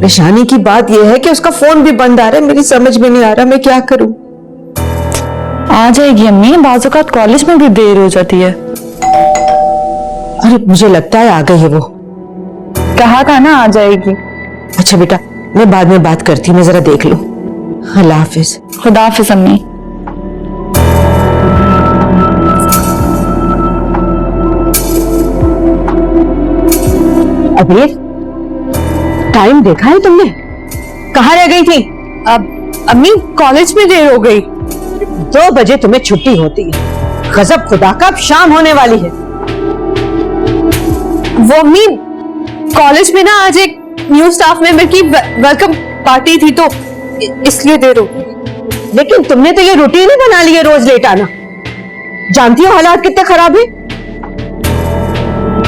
परेशानी की बात यह है कि उसका फोन भी बंद आ रहा है, मेरी समझ में नहीं आ रहा मैं क्या करूं। आ जाएगी अम्मी, बाज़ औक़ात कॉलेज में भी देर हो जाती है। अरे मुझे लगता है आ गई है वो। कहा था ना आ जाएगी। अच्छा बेटा, मैं बाद में बात करती हूँ, मैं जरा देख लूं। अल्लाह हाफिज। खुदा हाफिज अम्मी। अबीर, टाइम देखा है तुमने? कहाँ रह गई थी? अब अम्मी कॉलेज में देर हो गई। 2 बजे तुम्हें छुट्टी होती है। गजब खुदा का, अब शाम होने वाली है। वो अम्मी कॉलेज में ना आज एक न्यू स्टाफ मेंबर की वेलकम पार्टी थी तो इसलिए देर हो गई। लेकिन तुमने तो ये रूटीन ही बना ली है रोज लेट आना। जानती हो हालात कितने खराब है।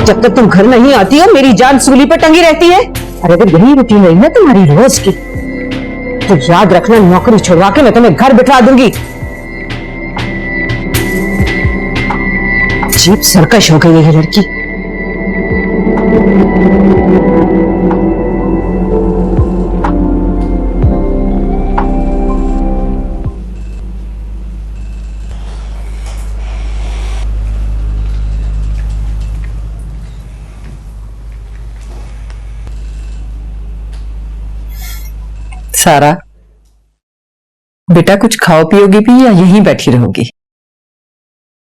जब तक तुम घर नहीं आती हो मेरी जान सूली पर टंगी रहती है। और अगर यही रूटीन रही ना तुम्हारी रोज की तो याद रखना, नौकरी छुड़वा के मैं तुम्हें घर बिठा दूंगी। अजीब सरकश हो गई है ये लड़की। सारा बेटा, कुछ खाओ पियोगी भी या यहीं बैठी रहोगी?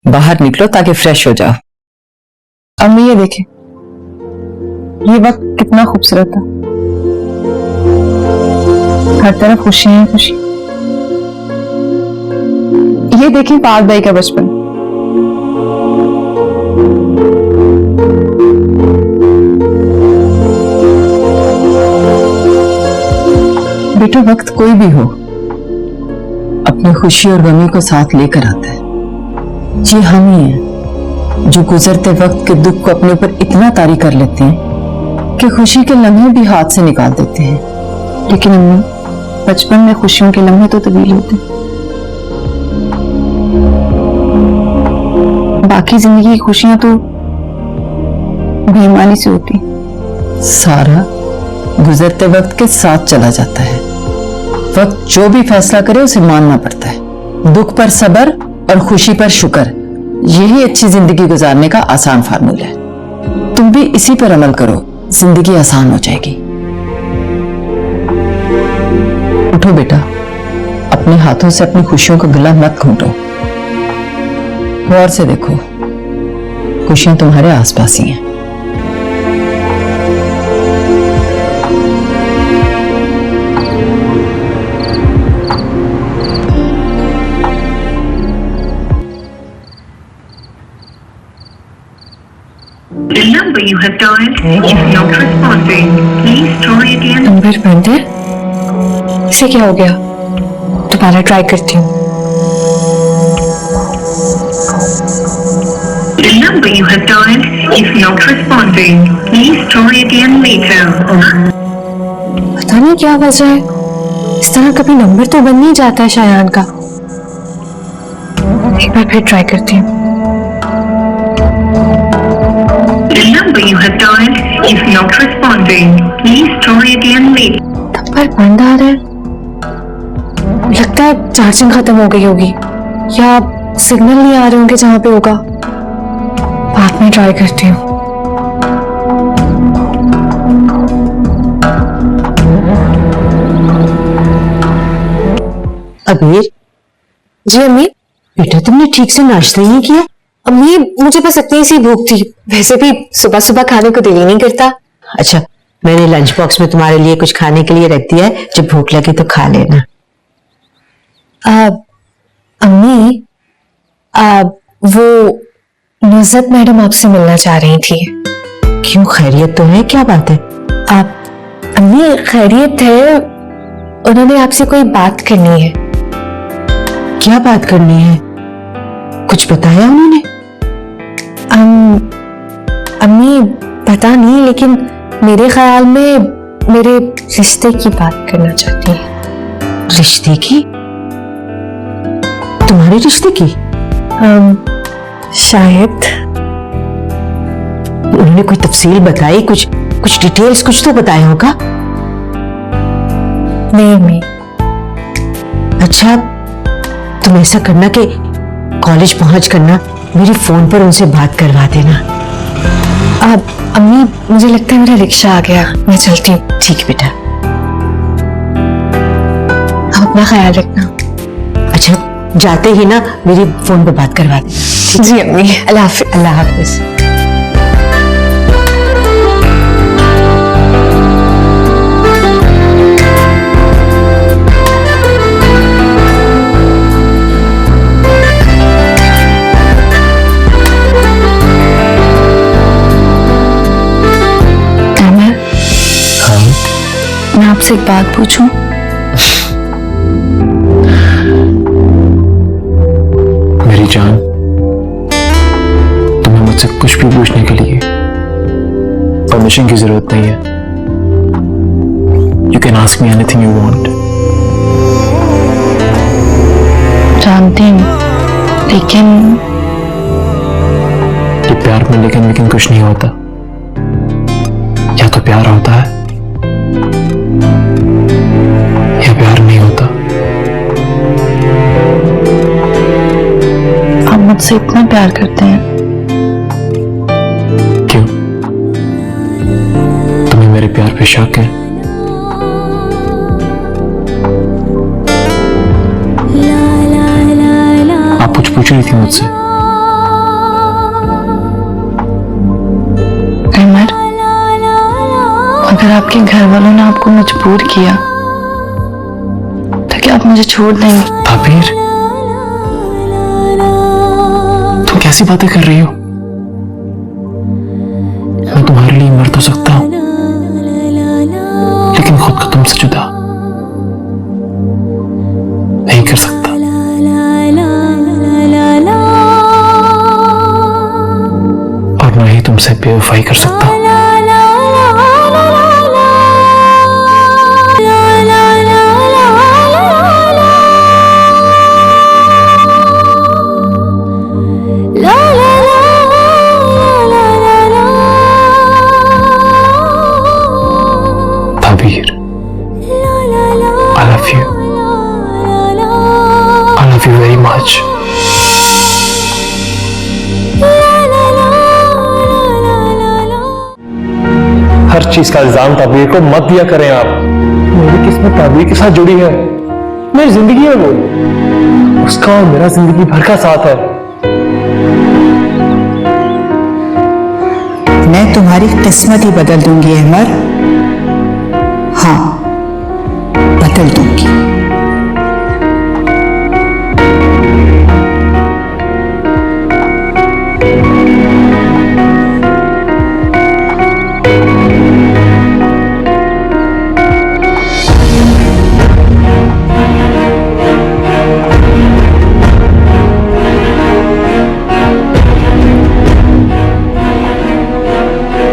बाहर निकलो ताकि फ्रेश हो जाओ। अम्मी ये देखें, ये वक्त कितना खूबसूरत था। हर तरफ खुशियां ही खुशी। ये देखें पाक भाई का बचपन। बेटा, वक्त कोई भी हो अपनी खुशी और गमी को साथ लेकर आता है। ये हम ही हैं जो गुजरते वक्त के दुख को अपने ऊपर इतना तारी कर लेते हैं कि खुशी के लम्हे भी हाथ से निकाल देते हैं। लेकिन अम्मी, बचपन में खुशियों के लम्हे तो तब्दील होते, बाकी जिंदगी की खुशियां तो बेईमानी से होती। सारा गुजरते वक्त के साथ चला जाता है। वक्त जो भी फैसला करे उसे मानना पड़ता है। दुख पर सब्र और खुशी पर शुक्र, यही अच्छी जिंदगी गुजारने का आसान फार्मूला है। तुम भी इसी पर अमल करो, जिंदगी आसान हो जाएगी। उठो बेटा, अपने हाथों से अपनी खुशियों का गला मत घोंटो। गौर से देखो, खुशियां तुम्हारे आसपास ही हैं। The number you have dialed is not responding. Please try again. Number बंद है। इसे क्या हो गया? दोबारा ट्राई करती हूँ। The number you have dialed is not responding. Please try again later. पता नहीं क्या वजह है, इस तरह कभी नंबर तो बन नहीं जाता है शायान का। एक बार फिर ट्राई करती हूँ। The number you have dialed is not responding. Please try again later. Number बंद आ रहा है। लगता है चार्जिंग खत्म हो गई होगी या सिग्नल नहीं आ रहे होंगे जहां पे होगा। बाद में ट्राई करती हूँ। अबीर। जी अम्मी। बेटा, तुमने ठीक से नाश्ता ही नहीं किया? अम्मी, मुझे बस इतनी सी भूख थी, वैसे भी सुबह सुबह खाने को दिल ही नहीं करता। अच्छा, मैंने लंच बॉक्स में तुम्हारे लिए कुछ खाने के लिए रख दिया है, जब भूख लगे तो खा लेना। अम्मी, वो नुज़रत मैडम आपसे मिलना चाह रही थी। क्यों, खैरियत तो है? क्या बात है? अम्मी खैरियत है, उन्होंने आपसे कोई बात करनी है। क्या बात करनी है? कुछ बताया उन्होंने? अम्मी पता नहीं, लेकिन मेरे ख्याल में मेरे रिश्ते की बात करना चाहती है। रिश्ते की? तुम्हारे रिश्ते की? शायद। उन्होंने कोई तफसील बताई? कुछ डिटेल्स कुछ तो बताया होगा। नहीं अम्मी, अच्छा, तुम ऐसा करना कि कॉलेज पहुंच करना मेरी फोन पर उनसे बात करवा देना। अब अम्मी मुझे लगता है मेरा रिक्शा आ गया, मैं चलती हूँ। ठीक है बेटा। आप अपना ख्याल रखना। अच्छा, जाते ही ना मेरी फोन पर बात करवा देना। जी अम्मी, अल्लाह हाफिज। अल्लाह हाफिज। मैं आपसे एक बात पूछूं? मेरी जान, तुम्हें मुझसे कुछ भी पूछने के लिए परमिशन की जरूरत नहीं है। You can ask me anything you want. जानती हूँ, लेकिन ये प्यार में लेकिन कुछ नहीं होता। या तो प्यार होता है या प्यार नहीं होता। आप मुझसे इतना प्यार करते हैं? क्यों? तुम्हें मेरे प्यार पे शक है? आप कुछ पूछ रही थी मुझसे? अमर, अगर आपके घर वालों ने आपको मजबूर किया तो क्या आप मुझे छोड़ देंगे? ताबीर, तुम कैसी बातें कर रही हो? मैं तुम्हारे लिए मर तो सकता हूं, लेकिन खुद को तुमसे जुदा नहीं कर सकता। और ना ही तुमसे बेवफाई कर सकता हूं। ताबीर, I love you. I love you very much. हर चीज का इल्जाम ताबीर को मत दिया करें आप। मेरी किस्मत ताबीर के साथ जुड़ी है, मेरी जिंदगी है वो, उसका और मेरा जिंदगी भर का साथ है। मैं तुम्हारी किस्मत ही बदल दूंगी अमर। हाँ, बदल दूंगी।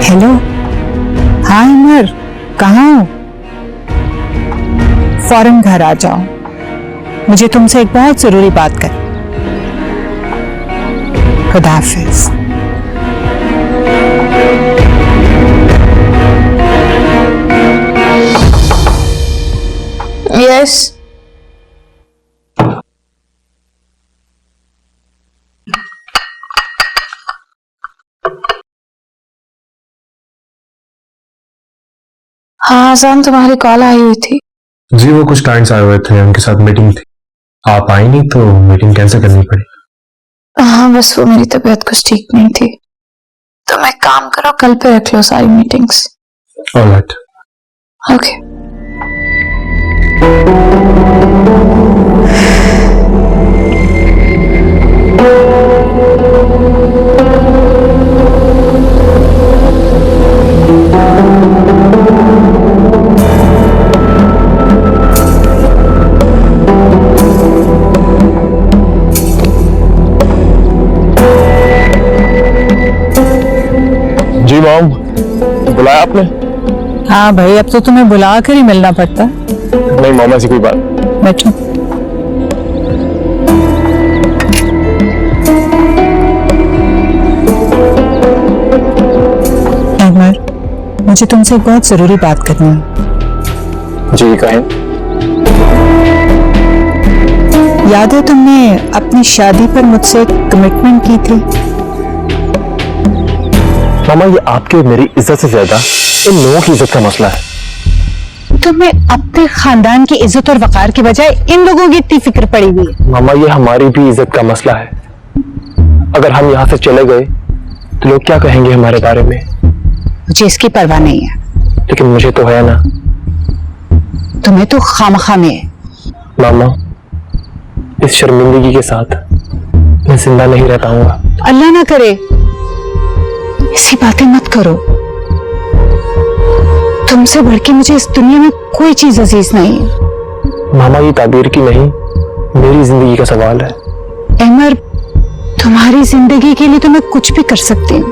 हेलो, हाँ अमर, कहाँ हो? फौरन घर आ जाओ, मुझे तुमसे एक बहुत जरूरी बात करनी। खुदा हाफिज। यस। हाँ आजान, तुम्हारी कॉल आई हुई थी। जी, वो कुछ क्लाइंट्स आए हुए थे, उनके साथ मीटिंग थी। आप आई नहीं तो मीटिंग कैंसिल करनी पड़ी। हाँ, बस वो मेरी तबीयत कुछ ठीक नहीं थी। तुम एक काम करो, कल पे रख लो सारी मीटिंग्स। ऑलराइट। ओके। जी मॉम, बुलाया आपने? हाँ भाई, अब तो तुम्हें बुला कर ही मिलना पड़ता। नहीं मॉम, ऐसी कोई बात। बैठो। अमर, मुझे तुमसे एक बहुत जरूरी बात करनी है। जी कहें। याद है तुमने अपनी शादी पर मुझसे कमिटमेंट की थी? मामा, ये आपके मेरी इज्जत से ज्यादा इन लोगों की इज्जत का मसला है। तुम्हें अपने खानदान की इज्जत और वकार के बजाय इन लोगों की इतनी फिक्र पड़ी हुई है। मामा, ये हमारी भी इज्जत का मसला है। अगर हम यहाँ से चले गए तो लोग क्या कहेंगे हमारे बारे में? मुझे इसकी परवाह नहीं है। लेकिन मुझे तो है ना। तुम्हें तो खामखा में है। मामा, इस शर्मिंदगी के साथ मैं जिंदा नहीं रह पाऊंगा। अल्लाह ना करे, ऐसी बातें मत करो। तुमसे बढ़ के मुझे इस दुनिया में कोई चीज अजीज नहीं है। मामा, ये ताबीर की नहीं, मेरी जिंदगी का सवाल है। अमर, तुम्हारी जिंदगी के लिए तो मैं कुछ भी कर सकती हूँ।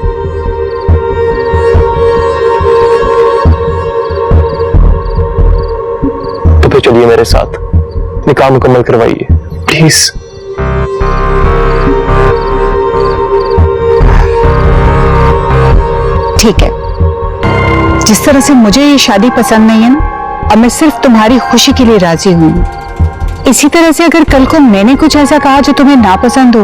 तो फिर चलिए मेरे साथ, निकाह मुकम्मल करवाइए प्लीज। ठीक है, जिस तरह से मुझे ये शादी पसंद नहीं है ना, अब मैं सिर्फ तुम्हारी खुशी के लिए राजी हूं। इसी तरह से अगर कल को मैंने कुछ ऐसा कहा जो तुम्हें नापसंद हो,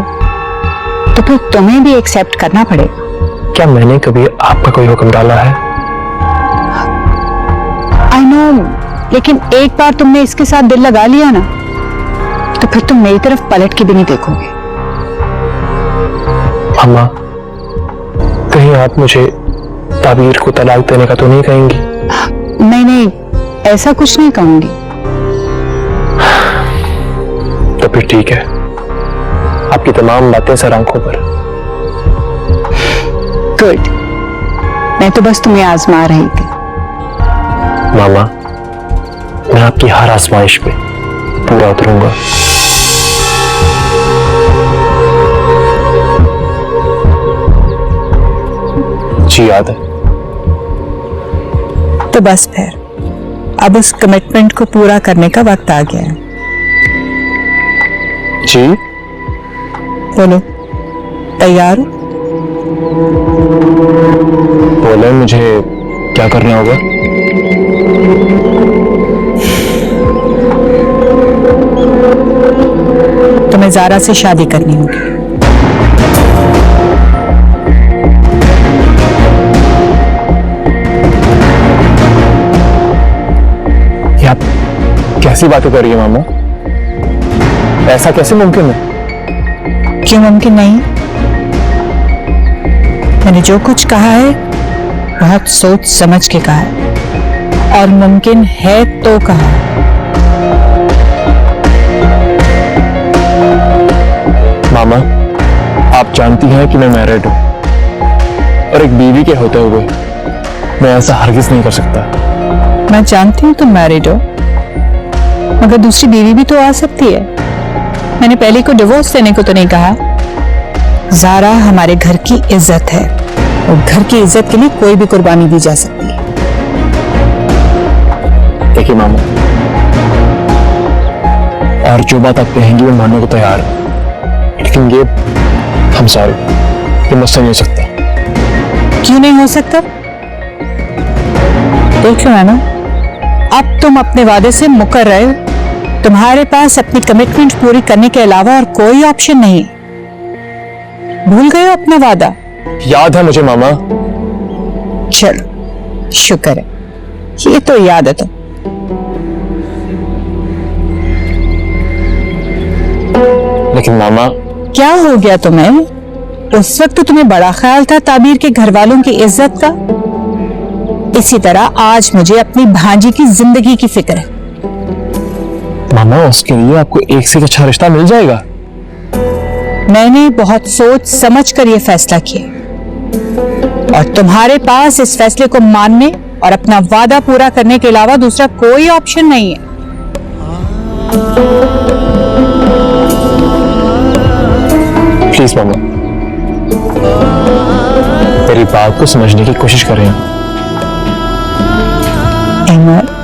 तो फिर तुम्हें भी एक्सेप्ट करना पड़ेगा। क्या मैंने कभी आपका कोई हुक्म डाला है? आई नो, लेकिन एक बार तुमने इसके साथ दिल लगा लिया ना, तो फिर तुम मेरी तरफ पलट के भी नहीं देखोगे। अम्मा, कहीं आप मुझे ताबीर को तलाक देने का तो नहीं कहेंगी? नहीं नहीं, ऐसा कुछ नहीं कहूंगी। तो फिर ठीक है, आपकी तमाम बातें सर आंखों पर। गुड, मैं तो बस तुम्हें आजमा रही थी। मामा, मैं आपकी हर आजमाइश पे पूरा उतरूंगा। जी याद है। तो बस फिर अब उस कमिटमेंट को पूरा करने का वक्त आ गया है। जी बोलो, तैयार हो? बोले, मुझे क्या करना होगा? तुम्हें ज़ारा से शादी करनी होगी। ये आप कैसी बातें कर रही है मामा? ऐसा कैसे मुमकिन है? क्यों मुमकिन नहीं? मैंने जो कुछ कहा है बहुत सोच समझ के कहा है, और मुमकिन है तो कहा है। मामा, आप जानती हैं कि मैं मैरिड हूं, और एक बीवी के होते हुए मैं ऐसा हरगिज नहीं कर सकता। मैं जानती हूँ तुम मैरिड हो, मगर दूसरी बीवी भी तो आ सकती है। मैंने पहले को डिवोर्स देने को तो नहीं कहा। ज़ारा हमारे घर की इज्जत है, और घर की इज्जत के लिए कोई भी कुर्बानी दी जा सकती है। देखिए मामा, और जो बात आप कहेंगी मैं मानने को तैयार हूं, लेकिन ये हम सारे ये मुझसे नहीं हो सकता। क्यों नहीं हो सकता? देख लो ना, अब तुम अपने वादे से मुकर रहे हो। तुम्हारे पास अपनी कमिटमेंट पूरी करने के अलावा और कोई ऑप्शन नहीं है। भूल गए हो अपना वादा? याद है मुझे मामा। चलो, शुक्र है, ये तो याद है। तो लेकिन मामा, क्या हो गया तुम्हें? उस वक्त तो तुम्हें बड़ा ख्याल था ताबीर के घर वालों की इज्जत का। इसी तरह आज मुझे अपनी भांजी की जिंदगी की फिक्र है। मामा, उसके लिए आपको एक से अच्छा रिश्ता मिल जाएगा। मैंने बहुत सोच समझ कर यह फैसला किया, और तुम्हारे पास इस फैसले को मानने और अपना वादा पूरा करने के अलावा दूसरा कोई ऑप्शन नहीं है। प्लीज मामा, मेरी बात को समझने की कोशिश करें। अहमद,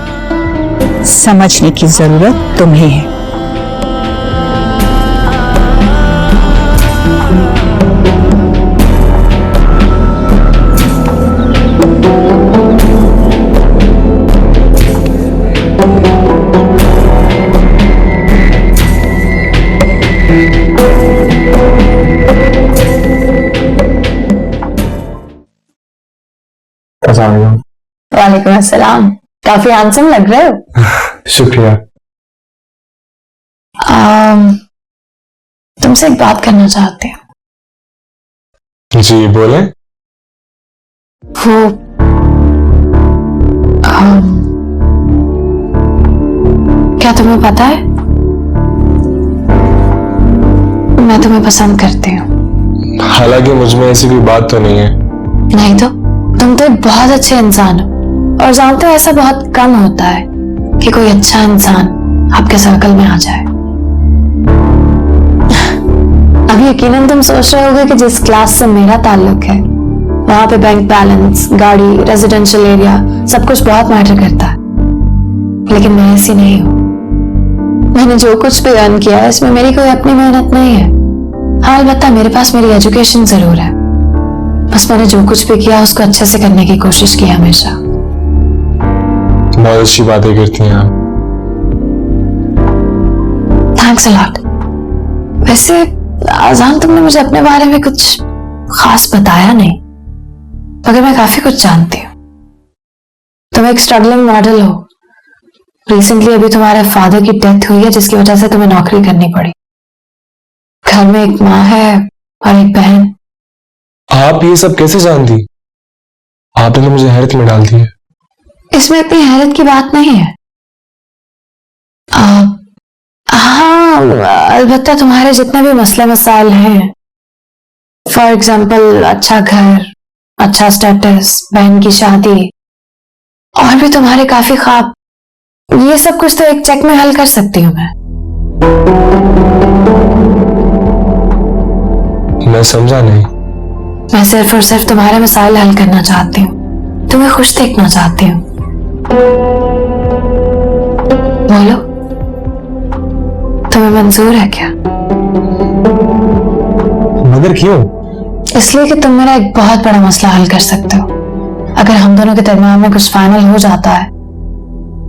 समझने की जरूरत तुम्हें है। वालेकुम अस्सलाम। काफी हैंडसम लग रहे हो। शुक्रिया। तुमसे एक बात करना चाहती हूँ। जी बोले। वो क्या तुम्हें पता है मैं तुम्हें पसंद करती हूँ। हालांकि मुझ में ऐसी कोई बात तो नहीं है। नहीं तो तुम तो एक बहुत अच्छे इंसान हो और जानते हो ऐसा बहुत कम होता है कि कोई अच्छा इंसान आपके सर्कल में आ जाए। अब यकीनन तुम सोच रहे होगे कि जिस क्लास से मेरा ताल्लुक है वहां पे बैंक बैलेंस, गाड़ी, रेजिडेंशियल एरिया सब कुछ बहुत मैटर करता है, लेकिन मैं ऐसी नहीं हूं। मैंने जो कुछ भी अर्न किया है इसमें मेरी कोई अपनी मेहनत नहीं है। हाँ, अलबत्ता मेरे पास मेरी एजुकेशन जरूर है, बस मैंने जो कुछ भी किया उसको अच्छे से करने की कोशिश की हमेशा। बहुत अच्छी बातें करती हैं आप। Thanks a lot. वैसे आजान, तुमने मुझे अपने बारे में कुछ खास बताया नहीं, मगर मैं काफी कुछ जानती हूँ। तुम एक स्ट्रगलिंग मॉडल हो। रिसेंटली अभी तुम्हारे फादर की डेथ हुई है जिसकी वजह से तुम्हें नौकरी करनी पड़ी। घर में एक माँ है और एक बहन। आप ये सब कैसे जानती? आपने तो मुझे हैरत में डाल दिया। इसमें इतनी हैरत की बात नहीं है। हाँ, अलबत्ता तुम्हारे जितने भी मसले मसाइल हैं, फॉर एग्जाम्पल अच्छा घर, अच्छा स्टेटस, बहन की शादी और भी तुम्हारे काफी ख्वाब, ये सब कुछ तो एक चेक में हल कर सकती हूँ मैं समझा नहीं। मैं सिर्फ और सिर्फ तुम्हारे मसाइल हल करना चाहती हूँ, तुम्हें खुश देखना चाहती हूँ। बोलो, तुम्हें मंजूर है क्या? मगर क्यों? इसलिए कि तुम मेरा एक बहुत बड़ा मसला हल कर सकते हो। अगर हम दोनों के दरमियान में कुछ फाइनल हो जाता है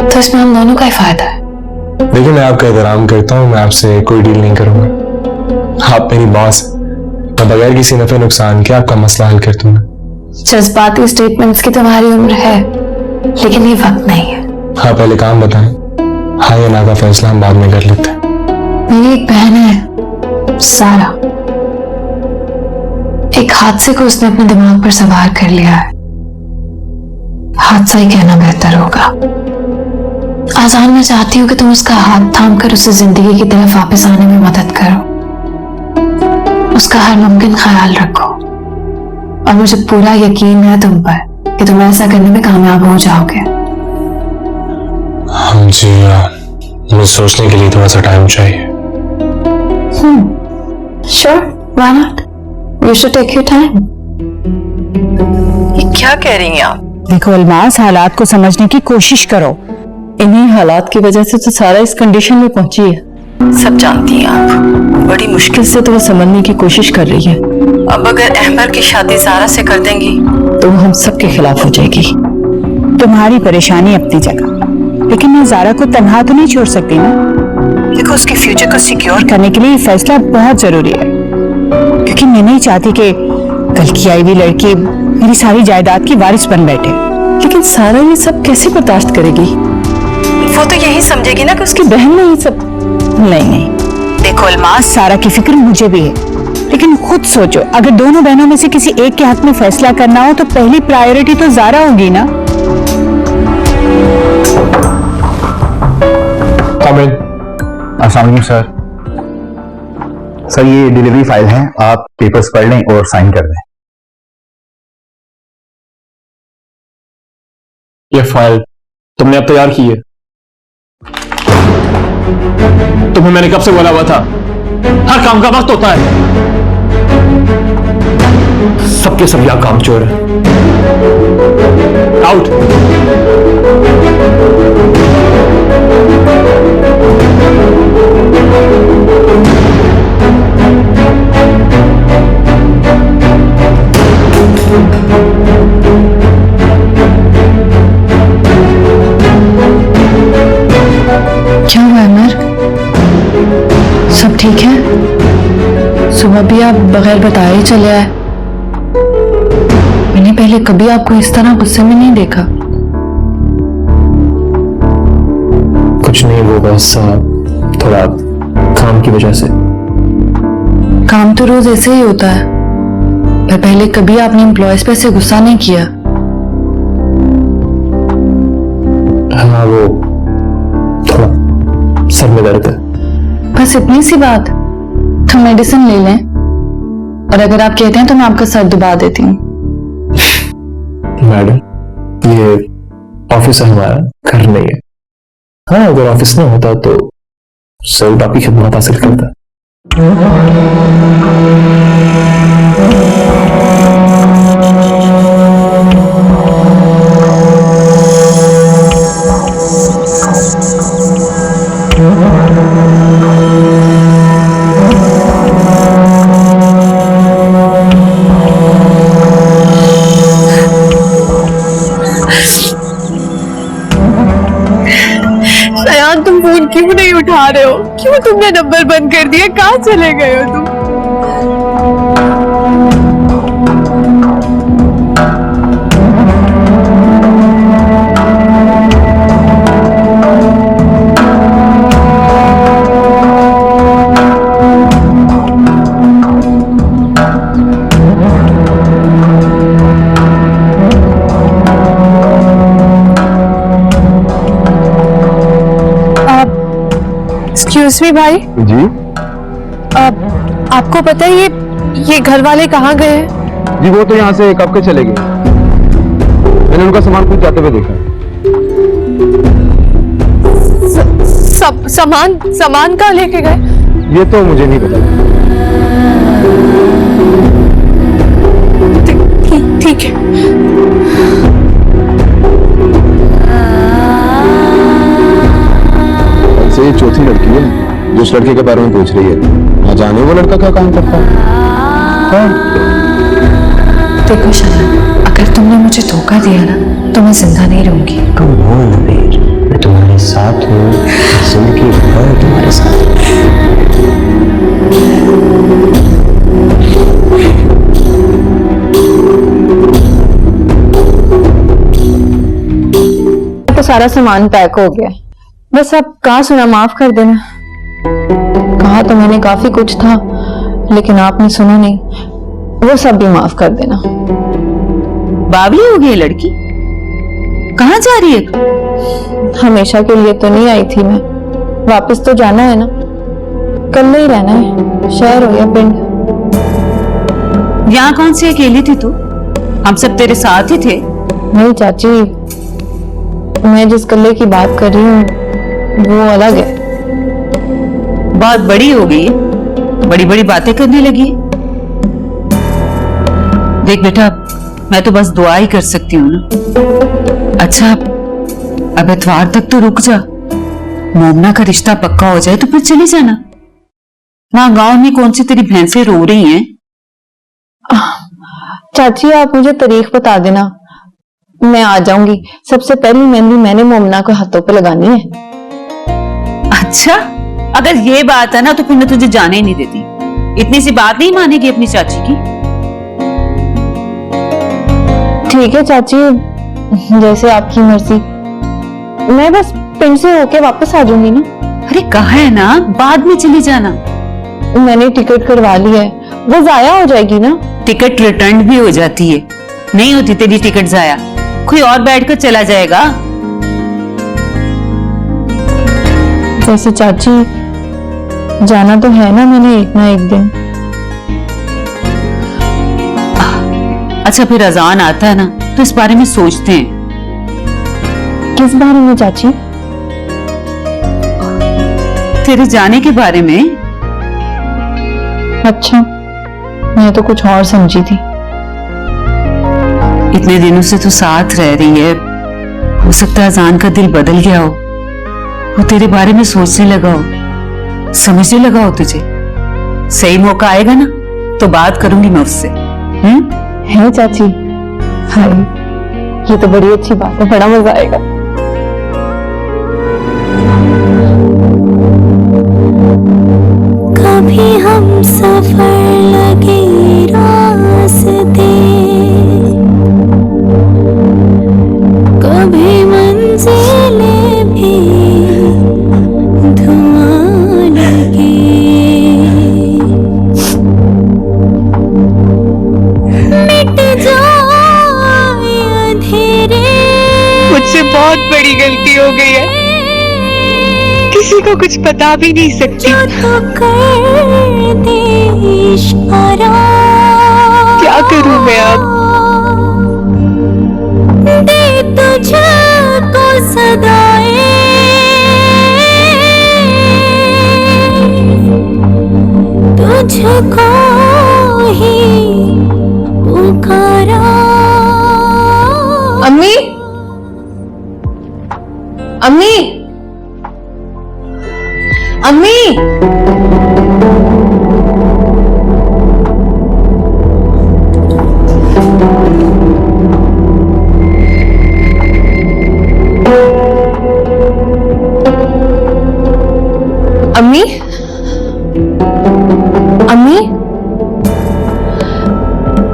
तो इसमें हम दोनों का ही फायदा है। देखिए, मैं आपका एहतराम करता हूँ, मैं आपसे कोई डील नहीं करूंगा। आप मेरी बॉस, मैं बगैर किसी नफे नुकसान के आपका मसला हल कर दूंगा। जज्बाती स्टेटमेंट्स की तुम्हारी उम्र है, लेकिन ये वक्त नहीं है। हाँ, पहले काम बताएं। हाँ या ना का फैसला हम बाद में कर लेते हैं। मेरी एक बहन है सारा, एक हादसे को उसने अपने दिमाग पर सवार कर लिया है। हादसा ही कहना बेहतर होगा। आजान, मैं चाहती हूँ कि तुम उसका हाथ थामकर उसे जिंदगी की तरफ वापस आने में मदद करो। उसका हर मुमकिन ख्याल रखो और मुझे पूरा यकीन है तुम पर कि तुम ऐसा करने में कामयाब हो जाओगे। हाँ जी, मुझे सोचने के लिए थोड़ा सा टाइम चाहिए। Sure, why not? You should take your time. ये क्या कह रही हैं आप? देखो अल्मास, हालात को समझने की कोशिश करो। इन्हीं हालात की वजह से तो सारा इस कंडीशन में पहुंची है। सब जानती हैं आप, बड़ी मुश्किल से तो वो समझने की कोशिश कर रही है। अब अगर अहमर की शादी ज़ारा से कर देंगी तो वो हम सबके खिलाफ हो जाएगी। तुम्हारी परेशानी अपनी जगह, लेकिन मैं ज़ारा को तन्हा तो नहीं छोड़ सकती ना। देखो, उसके फ्यूचर को सिक्योर करने के लिए ये फैसला बहुत जरूरी है, क्योंकि मैं नहीं चाहती कि कल की आई हुई लड़की मेरी सारी जायदाद की वारिस बन बैठे। लेकिन सारा ये सब कैसे बर्दाश्त करेगी? वो तो यही समझेगी ना कि उसकी बहन ने ये सब। नहीं, देखो अल्मास, सारा की फिक्र मुझे भी है, लेकिन खुद सोचो, अगर दोनों बहनों में से किसी एक के हक में फैसला करना हो तो पहली प्रायोरिटी तो ज़ारा होगी ना। अस्सलाम वालेकुम सर। सर, ये डिलीवरी फाइल है, आप पेपर्स पढ़ लें और साइन कर दें। ये फाइल तुमने अब तैयार की है? तुम्हें मैंने कब से बोला हुआ था, हर काम का वक्त होता है। सबके सब यहां काम चोर है। आउट। क्या हुआ अमर? सब ठीक है? सुबह भी आप बगैर बताए ही चले आए। मैंने पहले कभी आपको इस तरह गुस्से में नहीं देखा। कुछ नहीं, वो बस थोड़ा काम की वजह से। काम तो रोज ऐसे ही होता है, पर पहले कभी आपने एम्प्लॉयज पे ऐसे गुस्सा नहीं किया। हाँ, वो थोड़ा सर में दर्द है। बस इतनी सी बात, तो मेडिसिन ले लें, और अगर आप कहते हैं तो मैं आपका सर दबा देती हूँ। मैडम, ये ऑफिस है हमारा, घर नहीं है। हाँ, अगर ऑफिस ना होता तो सर आपकी खिदमत हासिल करता। सयान, तुम फोन क्यों नहीं उठा रहे हो? क्यों तुमने नंबर बंद कर दिया? कहाँ चले गए हो तुम? एक्सक्यूज मी भाई, जी आपको पता है ये घर वाले कहाँ गए हैं? जी, वो तो यहाँ से कब के चले गए। मैंने उनका सामान खुद जाते हुए देखा। सामान कहाँ लेके गए? ये तो मुझे नहीं पता। ठीक है। ऐसे ये चौथी लड़की है जो उस लड़के के बारे में पूछ रही है। ना जाने वो लड़का क्या काम करता है। देखो शरण, अगर तुमने मुझे धोखा दिया ना तो मैं जिंदा नहीं रहूंगी। कम हो नबीर, मैं तुम्हारे साथ हूँ, जिंदगी भर तुम्हारे साथ हूँ। तो सारा सामान पैक हो गया, बस अब कहा सुना माफ कर देना। कहा तो मैंने काफी कुछ था, लेकिन आपने सुना नहीं, वो सब भी माफ कर देना। बावली हो गई लड़की, कहाँ जा रही है? हमेशा के लिए तो नहीं आई थी मैं, वापस तो जाना है ना, कल नहीं रहना है, शहर हो या पिंड। यहाँ कौन सी अकेली थी तू? हम सब तेरे साथ ही थे। नहीं चाची, मैं जिस कल्ले की बात कर रही हूँ वो अलग है। बहुत बड़ी हो गई है, बड़ी बड़ी बातें करने लगी है। देख बेटा, मैं तो बस दुआ ही कर सकती हूँ ना। अच्छा, अब इतवार तक तो रुक जा, मोमना का रिश्ता पक्का हो जाए तो फिर चली जाना। वहां गांव में कौन सी तेरी भैंसें रो रही हैं? चाची, आप मुझे तारीख बता देना, मैं आ जाऊंगी। सबसे पहली मेहंदी मैंने मोमना को हाथों पे लगानी है। अच्छा, अगर ये बात है ना तो फिर मैं तुझे जाने ही नहीं देती। इतनी सी बात नहीं मानेगी अपनी चाची की? ठीक है चाची, जैसे आपकी मर्जी। मैं बस पिंड से होके वापस आ जाऊंगी ना। अरे कहा है ना, बाद में चली जाना। मैंने टिकट करवा ली है, वो जाया हो जाएगी ना। टिकट रिटर्न भी हो जाती है, नहीं होती तेरी टिकट जाया, कोई और बैठकर चला जाएगा। वैसे चाची, जाना तो है ना मैंने एक ना एक दिन। अच्छा, फिर अजान आता है ना तो इस बारे में सोचते हैं। किस बारे में चाची? तेरे जाने के बारे में। अच्छा, मैं तो कुछ और समझी थी। इतने दिनों से तू साथ रह रही है, हो सकता है अजान का दिल बदल गया हो, वो तेरे बारे में सोचने लगा हो, समझने लगा हो तुझे। सही मौका आएगा ना तो बात करूंगी मैं उससे। है चाची? हाय, ये तो बड़ी अच्छी बात है, बड़ा मजा आएगा। कभी हम सफर लगे रास्ते, कभी मंजिलें भी बड़ी गलती हो गई है, किसी को कुछ पता भी नहीं सकती। जो तू कर दे इशारा, क्या करूं मैं अब? दे तुझको सदाएं, तुझको ही पुकारा। अम्मी, अम्मी, अम्मी, अम्मी, अम्मी,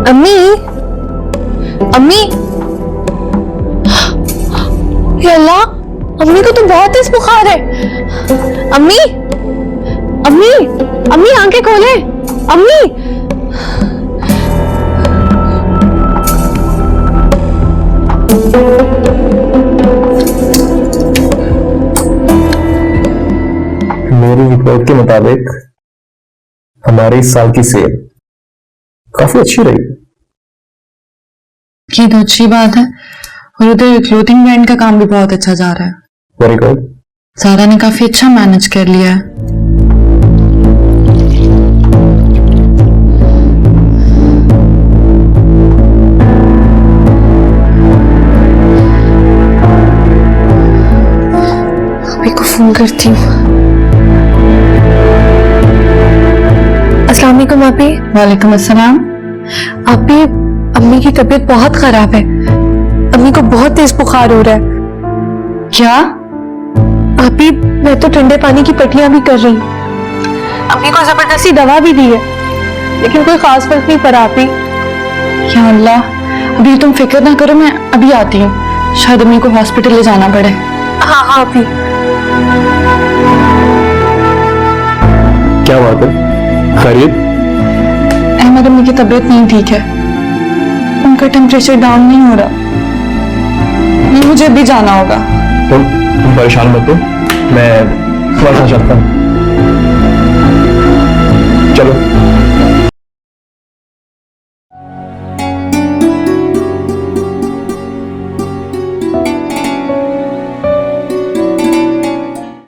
अम्मी, अम्मी, हे अल्लाह, अम्मी को तो बहुत तेज बुखार है। अम्मी, अम्मी, अम्मी आंखें खोले, अम्मी। मेरी रिपोर्ट के मुताबिक हमारे इस साल की सेल काफी अच्छी रही। ये तो अच्छी बात है, और उधर क्लोथिंग ब्रांड का काम भी बहुत अच्छा जा रहा है। Very good. सारा ने काफी अच्छा मैनेज कर लिया है। अभी को फोन करती हूँ। अस्सलाम वालेकुम आपी। वालेकुम अस्सलाम। आपी, अम्मी की तबीयत बहुत खराब है, अम्मी को बहुत तेज बुखार हो रहा है। क्या? आपी, मैं तो ठंडे पानी की पट्टियां भी कर रही, अम्मी को जबरदस्ती दवा भी दी है, लेकिन कोई खास फर्क नहीं पड़ा। आपी, या अल्लाह, अभी तुम फिक्र ना करो, मैं अभी आती हूँ। शायद अम्मी को हॉस्पिटल ले जाना पड़े। हाँ हाँ आपी। क्या बात है? खैरियत? अहमद, अम्मी की तबीयत नहीं ठीक है, उनका टेम्परेचर डाउन नहीं हो रहा, मुझे भी जाना होगा। तुम परेशान मत हो, मैं थोड़ा सा चलता हूँ।